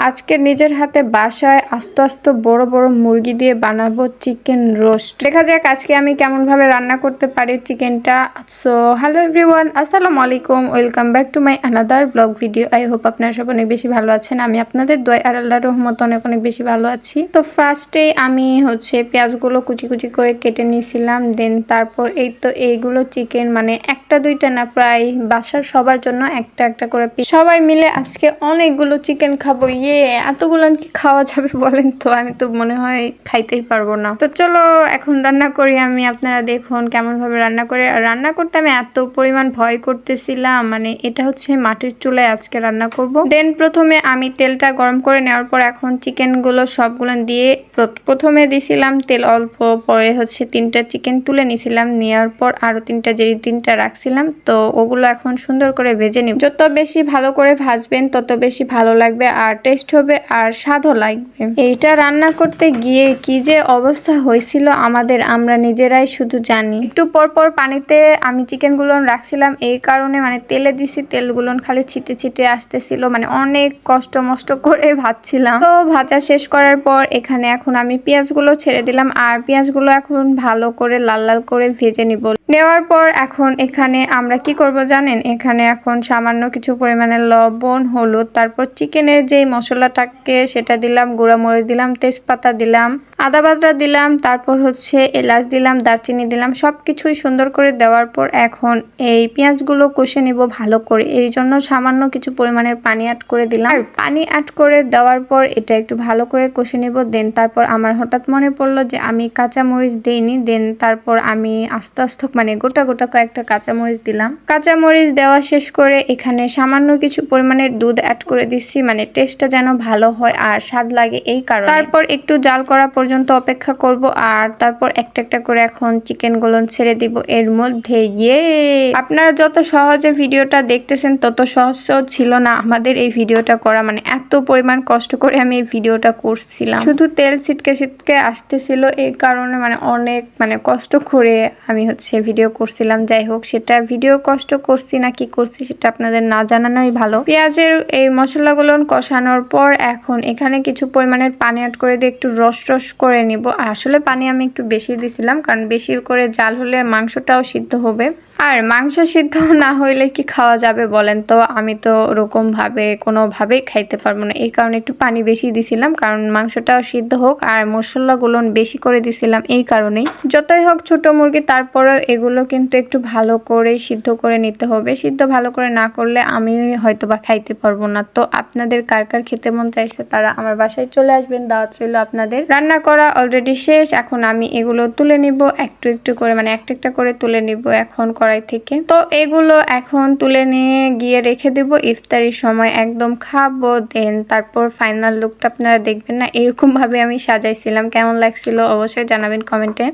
আজকে নিজের হাতে বাসায় আস্ত আস্ত বড় বড় মুরগি দিয়ে বানাবো চিকেন রোস্ট। দেখা যাক আজকে আমি কেমন ভাবে রান্না করতে পারি চিকেনটা। সো হ্যালো এভরিওয়ান, আসসালামু আলাইকুম, welcome back to my another blog video. I hope আপনারা সব অনেক বেশি ভালো আছেন। আমি আপনাদের দোয়া আর আল্লাহর রহমতে অনেক অনেক বেশি ভালো আছি। তো ফার্স্টে আমি পেঁয়াজগুলো কুচি কুচি করে কেটে নিয়েছিলাম। দেন তারপর এইগুলো চিকেন মানে একটা দুইটা না, প্রায় বাসার সবার জন্য একটা একটা করে পিস। সবাই মিলে আজকে অনেকগুলো চিকেন খাবো। এতগুলো কি খাওয়া যাবে বলেন তো? আমি তো মনে হয় খাইতেই পারবো না। তো চলো এখন রান্না করি আমি। আপনারা দেখুন কেমন ভাবে রান্না করে। রান্না করতে আমি এত পরিমাণ ভয় করতেছিলাম, মানে এটা মাটির চুলায় আজকে রান্না করব। দেন প্রথমে আমি তেলটা গরম করে নেওয়ার পর এখন চিকেন গুলো সবগুলো দিয়ে প্রথমে দিছিলাম তেল অল্প, পরে তিনটা চিকেন তুলে নিছিলাম। নেওয়ার পর আরো তিনটা রাখছিলাম, তো ওগুলো এখন সুন্দর করে ভেজে নিব। যত বেশি ভালো করে ভাজবেন তত বেশি ভালো লাগবে আর টেস্ট হবে আর স্বাদও লাগবে। এইটা রান্না করতে গিয়ে কি যে অবস্থা হয়েছিল আমাদের, আমরা নিজেরাই শুধু জানি। একটু পর পর পানিতে আমি চিকেন গুলো রাখছিলাম, এই কারণে মানে তেলে দিছি, তেলগুলো খালি ছিটে ছিটে আসতেছিল, মানে অনেক কষ্ট মষ্ট করে ভাজছিলাম। তো ভাজা শেষ করার পর এখানে এখন আমি পেঁয়াজগুলো ছেড়ে দিলাম, আর পেঁয়াজগুলো এখন ভালো করে লাল লাল করে ভেজে নিব। নেওয়ার পর এখন এখানে আমরা কি করব জানেন? এখানে এখন সামান্য কিছু পরিমাণে লবণ, হলুদ, তারপর চিকেনের যেই মশলাটাকে সেটা দিলাম, গুঁড়া মরিচ দিলাম, তেজপাতা দিলাম, আদা বাটা দিলাম, তারপর এলাচ দিলাম, দারচিনি দিলাম। সবকিছুই সুন্দর করে দেওয়ার পর এখন এই পেঁয়াজগুলো কষে নিব ভালো করে। এই জন্য সামান্য কিছু পরিমাণের পানি অ্যাড করে দিলাম। আর পানি অ্যাড করে দেওয়ার পর এটা একটু ভালো করে কষে নিব। দেন তারপর আমার হঠাৎ মনে পড়লো যে আমি কাঁচামরিচ দেইনি। দেন তারপর আমি আস্তে আস্তে মানে গোটা গোটা কয়েকটা কাঁচামরিচ দিলাম। কাঁচামরিচ দেওয়া শেষ করে এখানে সামান্য কিছু পরিমাণের দুধ অ্যাড করে দিচ্ছি, মানে টেস্টটা যেন ভালো হয় আর স্বাদ লাগে এই কারণে। তারপর একটু জাল করা পর্যন্ত অপেক্ষা করব, আর তারপর একটা একটা করে এখন চিকেন গুলো ছেড়ে দিব এর মধ্যে। আপনারা যত সহজে ভিডিওটা দেখতেছেন তত সহজ ছিল না আমাদের এই ভিডিওটা করা, মানে এত পরিমাণ কষ্ট করে আমি এই ভিডিওটা করছিলাম। শুধু তেল ছিটকে ছিটকে আসতেছিল, এই কারণে মানে অনেক কষ্ট করে আমি ভিডিও করছিলাম। যাই হোক, সেটা ভিডিও কষ্ট করছি না কি করছি সেটা আপনাদের না জানানোই ভালো। পেঁয়াজের এই মশলাগুলো কষানোর পর এখন এখানে কিছু পরিমাণের পানি অ্যাড করে দিয়ে একটু রস রস করে নিব। আসলে পানি আমি একটু বেশি দিছিলাম, কারণ বেশি করে জাল হলে মাংসটাও সিদ্ধ হবে, আর মাংস সিদ্ধ না হইলে কি খাওয়া যাবে বলেন তো? আমি তো ওরকম ভাবে কোনোভাবেই খাইতে পারবো না, এই কারণে একটু পানি বেশি দিছিলাম, কারণ মাংসটাও সিদ্ধ হোক। আর মশলাগুলো বেশি করে দিছিলাম এই কারণেই। যতই হোক ছোট মুরগি, তারপরেও এগুলো কিন্তু একটু ভালো করে সিদ্ধ করে নিতে হবে। সিদ্ধ ভালো করে না করলে আমি হয়তো বা খাইতে পারবো না। তো আপনাদের কার কার খেতে মন চাইছে তারা আমার বাসায় চলে আসবেন, দাওয়াত রইল আপনাদের। রান্না করা অলরেডি শেষ, এখন আমি এগুলো তুলে নিব একটু একটু করে, মানে একটা একটা করে তুলে নিব এখন কড়াই থেকে। তো এগুলো এখন তুলে নিয়ে গিয়ে রেখে দিব, ইফতারির সময় একদম খাবো। দেন তারপর ফাইনাল লুকটা আপনারা দেখবেন না, এরকম ভাবে আমি সাজাইছিলাম। কেমন লাগছিল অবশ্যই জানাবেন কমেন্টে।